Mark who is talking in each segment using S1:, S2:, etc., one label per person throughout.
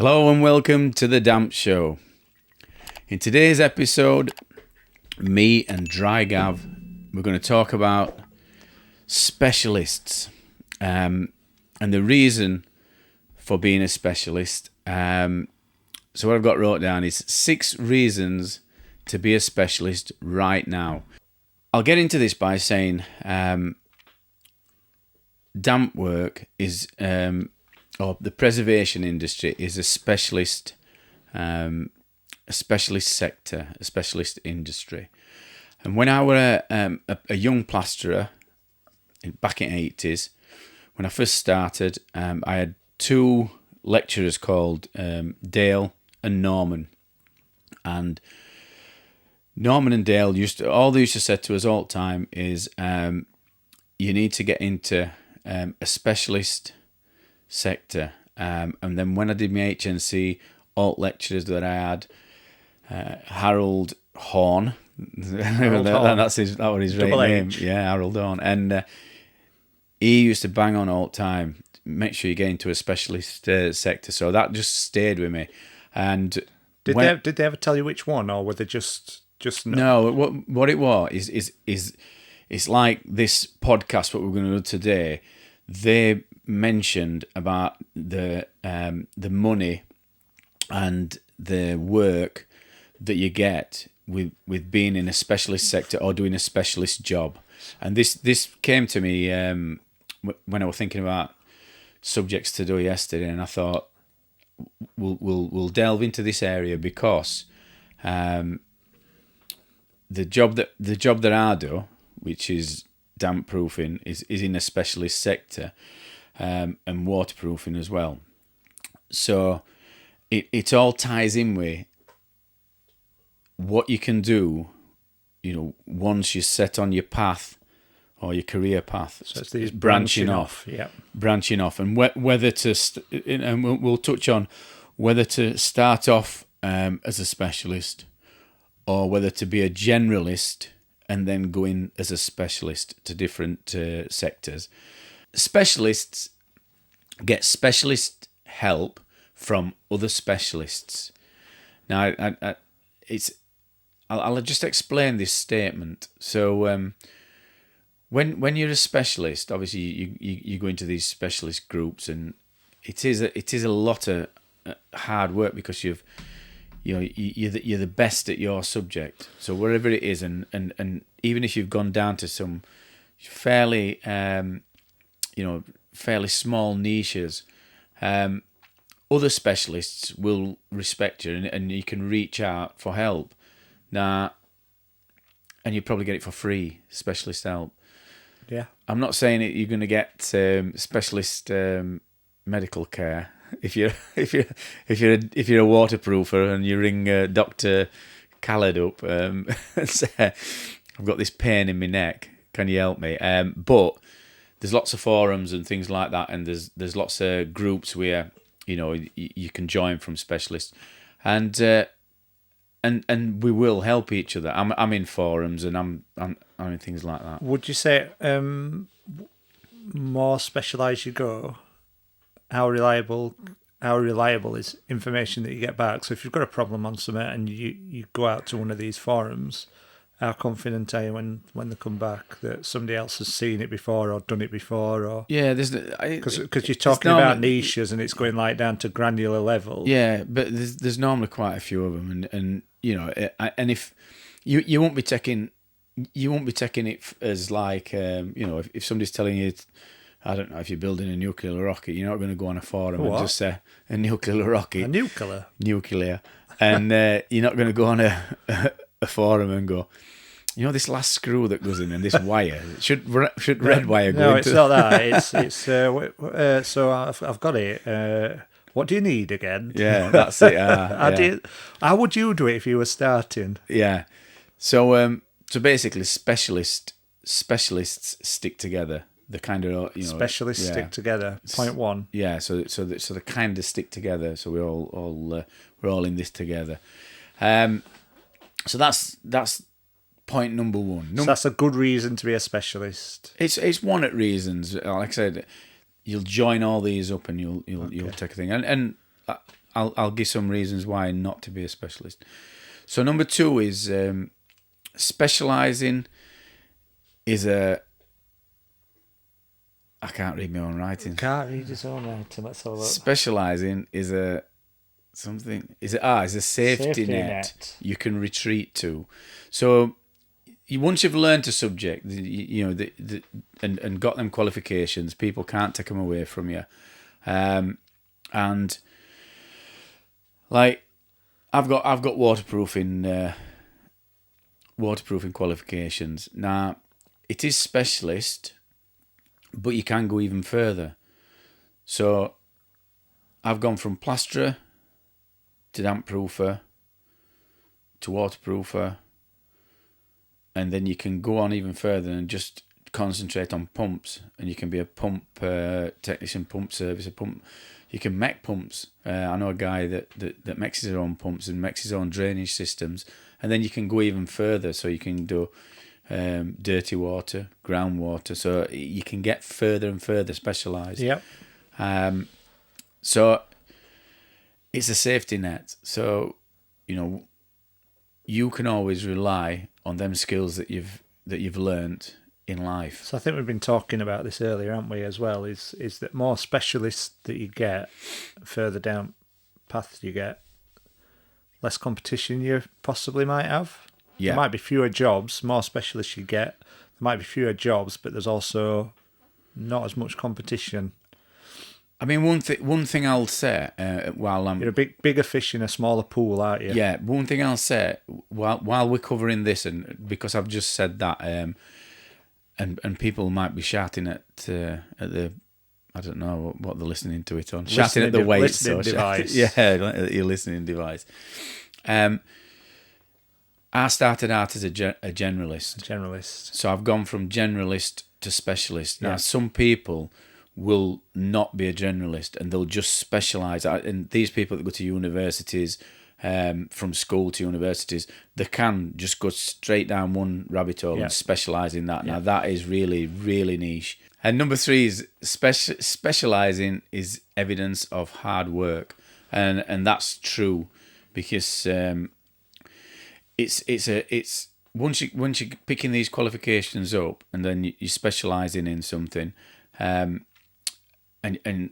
S1: Hello and welcome to the Damp Show. In today's episode, me and Dry Gav, we're going to talk about specialists and the reason for being a specialist. So what I've got wrote down is 6 reasons to be a specialist right now. I'll get into this by saying damp work is... or the preservation industry is a specialist sector, a specialist industry. And when I was a young plasterer back in the 80s, when I first started, I had 2 lecturers called Dale and Norman. And Norman and Dale used to say to us all the time is you need to get into a specialist sector, and then when I did my HNC, alt lecturers that I had, Harold Horn, that was his right name, Harold Horn, and he used to bang on all the time, make sure you get into a specialist sector. So that just stayed with me. And
S2: did they ever tell you which one, or were they just
S1: no? What it was is it's like this podcast, what we're going to do today. They mentioned about the money and the work that you get with being in a specialist sector or doing a specialist job, and this came to me when I was thinking about subjects to do yesterday, and I thought we'll delve into this area because the job that I do, which is damp proofing, is in a specialist sector. And waterproofing as well. So it all ties in with what you can do, once you're set on your path or your career path.
S2: So it's these branching off. Yeah.
S1: Branching off, and whether to, and we'll touch on whether to start off as a specialist or whether to be a generalist and then go in as a specialist to different sectors. Specialists get specialist help from other specialists. Now, I'll just explain this statement. So, when you're a specialist, obviously you go into these specialist groups, and it is a lot of hard work because you're the best at your subject. So wherever it is, and even if you've gone down to some fairly fairly small niches, other specialists will respect you, and you can reach out for help. Now, and you probably get it for free, specialist help.
S2: Yeah. I'm
S1: not saying that you're going to get specialist medical care if you're a waterproofer and you ring Dr. Khaled up and say, I've got this pain in my neck, can you help me? But there's lots of forums and things like that, and there's lots of groups where you can join from specialists, and we will help each other. I'm in forums and I'm in things like that.
S2: Would you say more specialised you go, how reliable is information that you get back? So if you've got a problem on something and you go out to one of these forums, how confident are you when they come back that somebody else has seen it before or done it before? Or because you're talking about niches and it's going like down to granular level.
S1: Yeah, but there's normally quite a few of them, and and if you won't be taking it as like if somebody's telling you, I don't know, if you're building a nuclear rocket, you're not going to go on a forum and just say a nuclear rocket, nuclear, and you're not going to go on a forum and go, this last screw that goes in and this wire should red wire go into?
S2: No, it's not that. It's so I've got it. What do you need again?
S1: Yeah, that's it.
S2: How would you do it if you were starting?
S1: Yeah. So basically, specialists stick together. The kind of
S2: specialists stick together. Point one.
S1: Yeah. So they kind of stick together. So we're all in this together. So that's point number one.
S2: So that's a good reason to be a specialist.
S1: It's one of the reasons. Like I said, you'll join all these up and you'll take a thing. And I'll give some reasons why not to be a specialist. So number 2 is specialising is a. I can't read my own writing.
S2: Can't read his own writing. Let's have a look.
S1: Specialising is a something. Is a safety net you can retreat to. So once you've learned a subject, and got them qualifications, people can't take them away from you. And like I've got waterproofing qualifications. Now it is specialist, but you can go even further. So I've gone from plasterer to damp proofer to waterproofer, and then you can go on even further and just concentrate on pumps, and you can be a pump technician, pump service, a pump. You can make pumps. I know a guy that makes his own pumps and makes his own drainage systems, and then you can go even further. So you can do dirty water, groundwater. So you can get further and further specialised.
S2: Yep.
S1: So it's a safety net. So you can always rely on them skills that you've learnt in life.
S2: So I think we've been talking about this earlier, haven't we, as well, is that more specialists that you get, further down path you get, less competition you possibly might have.
S1: Yeah.
S2: There might be fewer jobs, more specialists you get, there might be fewer jobs, but there's also not as much competition.
S1: I mean, one thing I'll say while I'm...
S2: You're a bigger fish in a smaller pool, aren't you?
S1: Yeah, one thing I'll say while we're covering this, and because I've just said that, and people might be shouting at the, I don't know what they're listening to it on, shouting at the weights,
S2: listening device.
S1: Yeah, your listening device. I started out as a generalist. So I've gone from generalist to specialist. Now, some people will not be a generalist and they'll just specialise. And these people that go to universities, from school to universities, they can just go straight down one rabbit hole and specialise in that. Now, that is really, really niche. And number 3 is specialising is evidence of hard work. And that's true because it's once you're picking these qualifications up and then you're specialising in something, and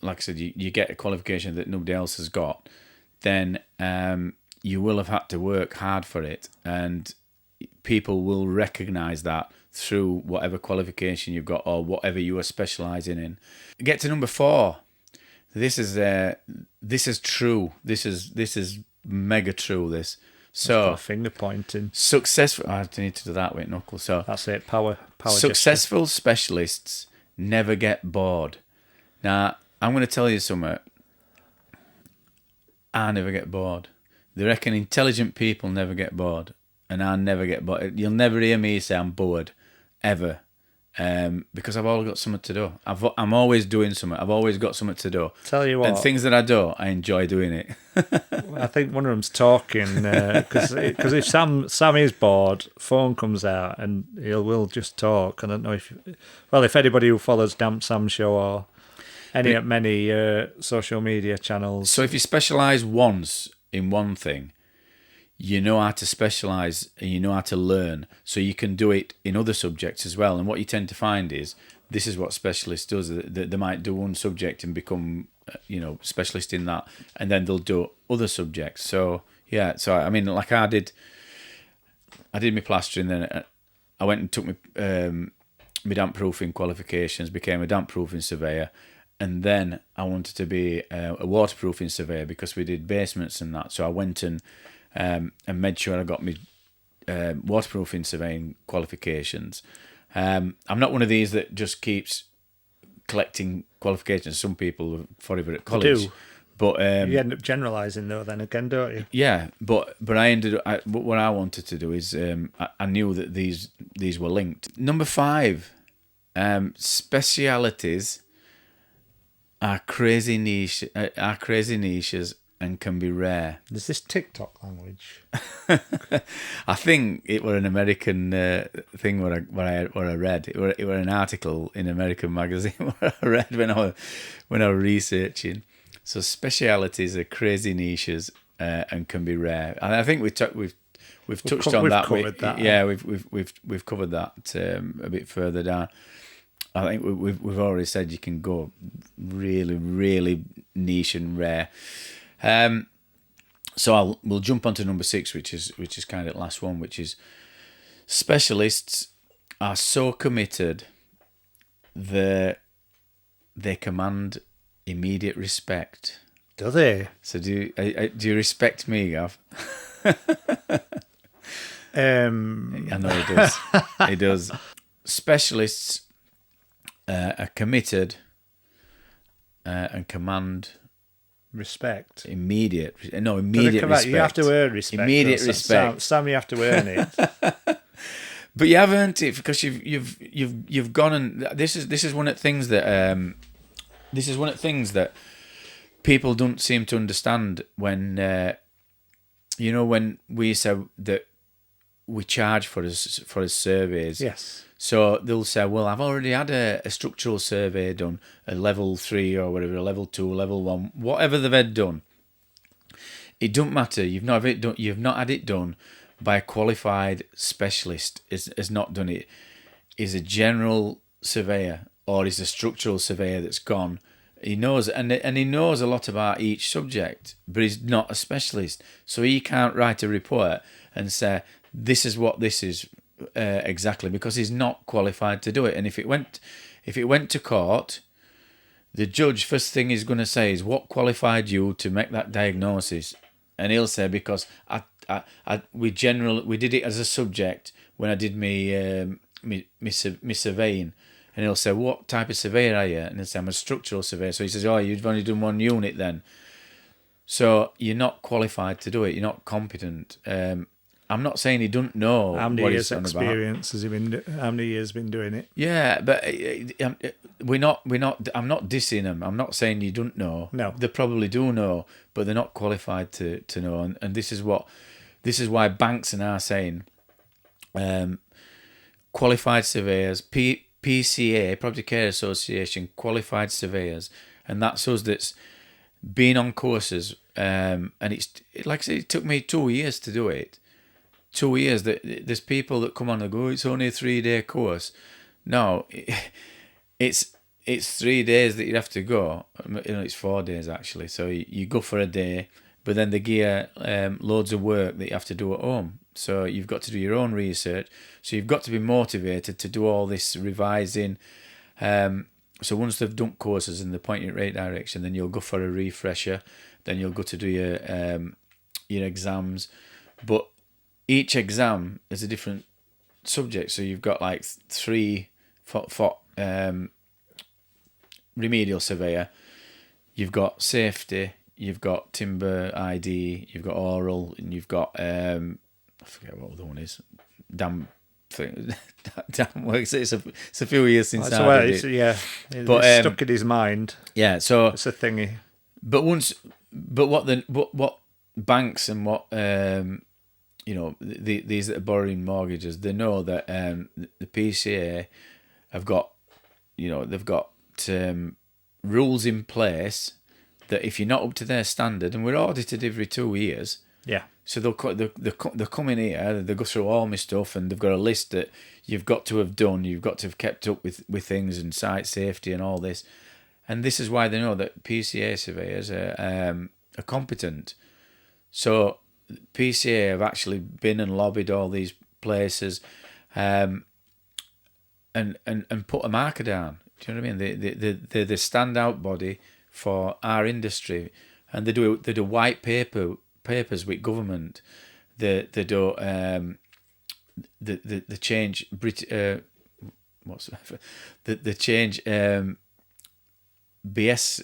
S1: like I said, you get a qualification that nobody else has got, then you will have had to work hard for it, and people will recognise that through whatever qualification you've got or whatever you are specialising in. Get to number 4. This is true. This is mega true. This. So
S2: finger pointing.
S1: Successful. I need to do that with knuckles. So
S2: that's it. Power.
S1: Successful specialists never get bored. Now I'm going to tell you something. I never get bored. They reckon intelligent people never get bored, and I never get bored. You'll never hear me say I'm bored, ever, because I've always got something to do. I'm always doing something. I've always got something to do.
S2: Tell you what,
S1: and things that I do, I enjoy doing it.
S2: I think one of them's talking because if Sam is bored, phone comes out and will just talk. I don't know if anybody who follows Damp Sam Show or many social media channels.
S1: So if you specialise once in one thing, you know how to specialise and you know how to learn, so you can do it in other subjects as well. And what you tend to find is this is what specialists does. They might do one subject and become specialist in that, and then they'll do other subjects. So yeah, so I mean, like I did my plastering, then I went and took my damp proofing qualifications, became a damp proofing surveyor, and then I wanted to be a waterproofing surveyor because we did basements and that. So I went and made sure I got my waterproofing surveying qualifications. I'm not one of these that just keeps collecting qualifications. Some people are forever at college.
S2: They do.
S1: But
S2: you end up generalising though then again, don't you?
S1: Yeah, but I ended up... what I wanted to do is... I knew that these were linked. Number 5, specialities are crazy niches and can be rare.
S2: Is this TikTok language?
S1: I think it were an American thing what I read. It were an article in American magazine what I read when I was researching. So specialities are crazy niches and can be rare. And I think we've touched on that.
S2: Covered that.
S1: Yeah, we've covered that a bit further down. I think we've already said you can go really, really niche and rare. So we'll jump on to number 6, which is kind of the last one, which is specialists are so committed that they command immediate respect.
S2: Do they?
S1: So do you respect me, Gav? I know he does. He does. Specialists are committed and command
S2: respect.
S1: Immediate respect.
S2: You have to earn respect.
S1: Immediate respect.
S2: Sam, you have to earn it.
S1: But you have earned it because you've gone and this is one of the things that people don't seem to understand when when we say that we charge for his surveys.
S2: Yes.
S1: So they'll say, well, I've already had a structural survey done, a level 3 or whatever, a level 2, level 1, whatever they've had done. It don't matter. You've not had it done by a qualified specialist. Has not done it. Is a general surveyor or is a structural surveyor that's gone. He knows and he knows a lot about each subject, but he's not a specialist. So he can't write a report and say this is what this is. Exactly, because he's not qualified to do it. And if it went to court, the judge first thing he's going to say is, what qualified you to make that diagnosis? And he'll say, because we did it as a subject when I did me surveying. And he'll say, what type of surveyor are you? And he'll say, I'm a structural surveyor. So he says, oh, you've only done one unit then. So you're not qualified to do it. You're not competent. I'm not saying he don't know
S2: how many
S1: what
S2: years
S1: he's on
S2: experience has he been. How many years been doing it?
S1: Yeah, but we're not. I'm not dissing them. I'm not saying you don't know.
S2: No,
S1: they probably do know, but they're not qualified to know. And this is why banks are now saying, qualified surveyors, PCA, Property Care Association, qualified surveyors, and that's us that's been on courses. And it's like I said, it took me 2 years to do it. 2 years. That there's people that come on and go, it's only a 3-day course. No, it's 3 days that you have to go. It's 4 days actually. So you go for a day, but then they give loads of work that you have to do at home. So you've got to do your own research. So you've got to be motivated to do all this revising. So once they've done courses and they point you in the right direction, then you'll go for a refresher. Then you'll go to do your exams. But each exam is a different subject. So you've got like 3 for remedial surveyor. You've got safety. You've got timber ID. You've got oral, and you've got I forget what the other one is. Damn thing. Damn works. It's a few years since I did it.
S2: Yeah, but it's stuck in his mind.
S1: Yeah, so
S2: it's a thingy.
S1: But what banks and what these that are borrowing mortgages, they know that the PCA have got they've got rules in place that if you're not up to their standard, and we're audited every 2 years.
S2: Yeah.
S1: So they'll come in here, they go through all my stuff, and they've got a list that you've got to have done, you've got to have kept up with things and site safety and all this. And this is why they know that PCA surveyors are competent. So PCA have actually been and lobbied all these places and put a marker down. Do you know what I mean? They're the standout body for our industry. And they do white papers with government. They do the change the change BS.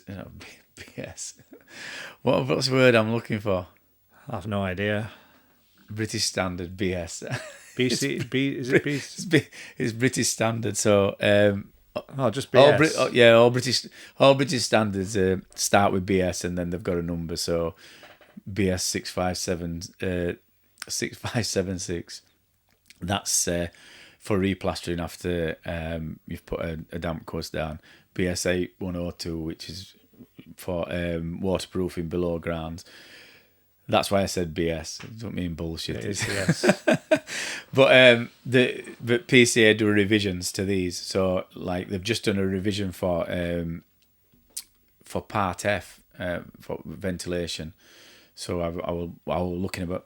S1: What's the word I'm looking for?
S2: I have no idea.
S1: British Standard BS.
S2: Is it B?
S1: It's British Standard. So
S2: just BS.
S1: All British standards start with BS and then they've got a number. So BS 6576. That's for replastering after you've put a damp course down. BS 8102, which is waterproofing below ground. That's why I said BS. I don't mean bullshit.
S2: It is, yes.
S1: But PCA do revisions to these. So like they've just done a revision for Part F for ventilation. So I will watching a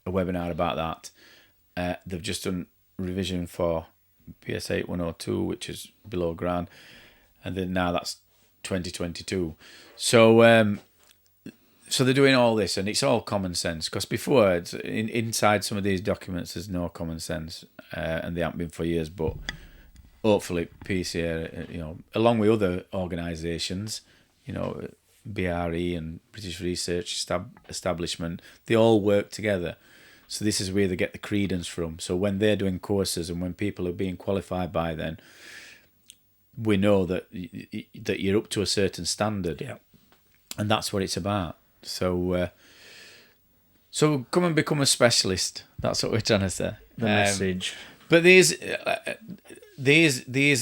S1: webinar about that. They've just done revision for PS 8102, which is below ground, and then now that's 2022. So so they're doing all this, and it's all common sense. Because before, inside some of these documents, there's no common sense, and they haven't been for years. But hopefully, PCA, along with other organisations, BRE and British Research Establishment, they all work together. So this is where they get the credence from. So when they're doing courses and when people are being qualified by then, we know that you're up to a certain standard.
S2: Yeah. And
S1: that's what it's about. So come and become a specialist. That's what we're trying to say.
S2: The message.
S1: But there's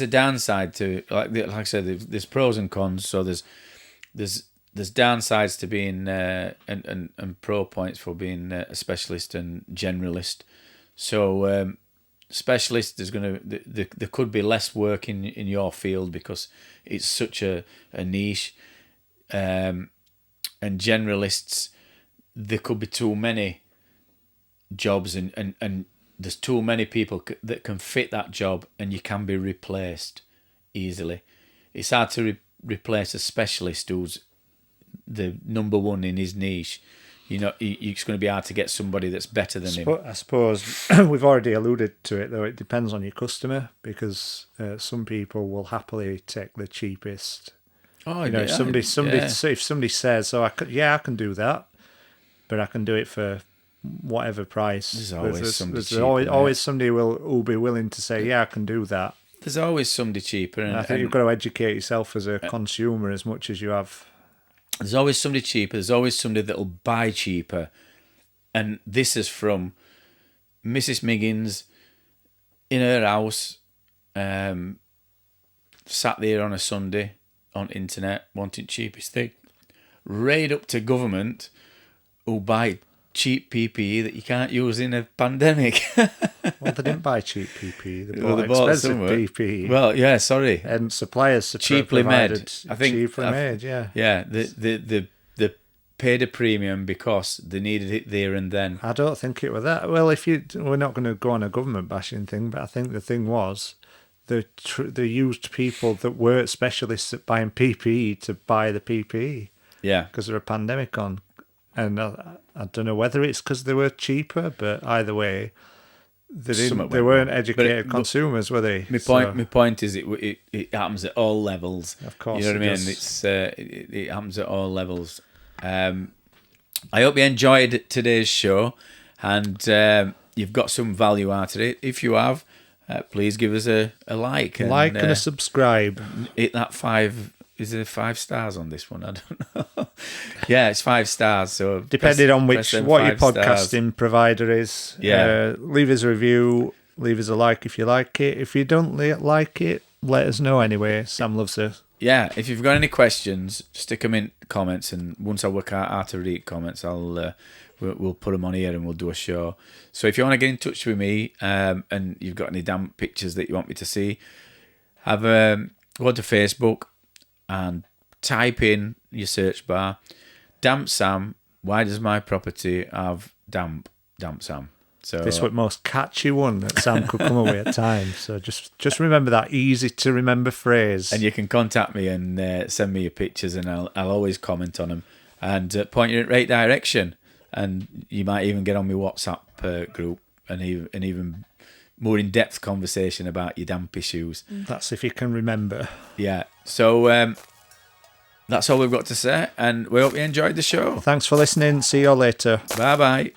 S1: a downside to, like I said, there's pros and cons. So there's downsides to being and pro points for being a specialist and generalist. So specialist, there could be less work in your field because it's such a niche. And generalists, there could be too many jobs and there's too many people that can fit that job, and you can be replaced easily. It's hard to replace a specialist who's the number one in his niche. It's going to be hard to get somebody that's better than him.
S2: I suppose we've already alluded to it, though. It depends on your customer, because some people will happily take the cheapest.
S1: Oh,
S2: if somebody says, "Oh, I can do that, but I can do it for whatever price."
S1: There's always somebody cheaper.
S2: Always somebody who'll be willing to say, "Yeah, I can do that."
S1: There's always somebody cheaper, and
S2: I think you've got to educate yourself as a consumer as much as you have.
S1: There's always somebody cheaper. There's always somebody that'll buy cheaper, and this is from Mrs. Miggins in her house, sat there on a Sunday on internet wanting cheapest thing, right up to government who buy cheap PPE that you can't use in a pandemic.
S2: Well, they didn't buy cheap PPE. They bought expensive PPE.
S1: Well, yeah, sorry.
S2: And suppliers
S1: cheaply made.
S2: I think cheaply made. Yeah.
S1: Yeah. They paid a premium because they needed it there and then.
S2: I don't think it was that. Well, we're not going to go on a government bashing thing, but I think the thing was they used people that weren't specialists at buying PPE to buy the PPE.
S1: Yeah.
S2: Because there was a pandemic on. And I don't know whether it's because they were cheaper, but either way, they weren't educated consumers, were they?
S1: My point is, it happens at all levels.
S2: Of course,
S1: you know what I mean. It happens at all levels. I hope you enjoyed today's show, and you've got some value out of it. If you have, please give us a like,
S2: and a subscribe.
S1: Hit that 5. Is there 5 stars on this one? I don't know. Yeah, it's 5 stars. So
S2: depending on what your podcasting provider is, leave us a review, leave us a like if you like it. If you don't like it, let us know anyway. Sam loves it.
S1: Yeah, if you've got any questions, stick them in comments, and once I work out how to read comments, we'll put them on here and we'll do a show. So if you want to get in touch with me, and you've got any damn pictures that you want me to see, go to Facebook and type in your search bar, Damp Sam, why does my property have damp Sam? So
S2: this is the most catchy one that Sam could come away at times. So just remember that easy to remember phrase.
S1: And you can contact me and send me your pictures, and I'll always comment on them and point you in the right direction. And you might even get on my WhatsApp group and even more in-depth conversation about your damp issues.
S2: That's if you can remember.
S1: Yeah. So that's all we've got to say, and we hope you enjoyed the show.
S2: Thanks for listening. See you later.
S1: Bye-bye.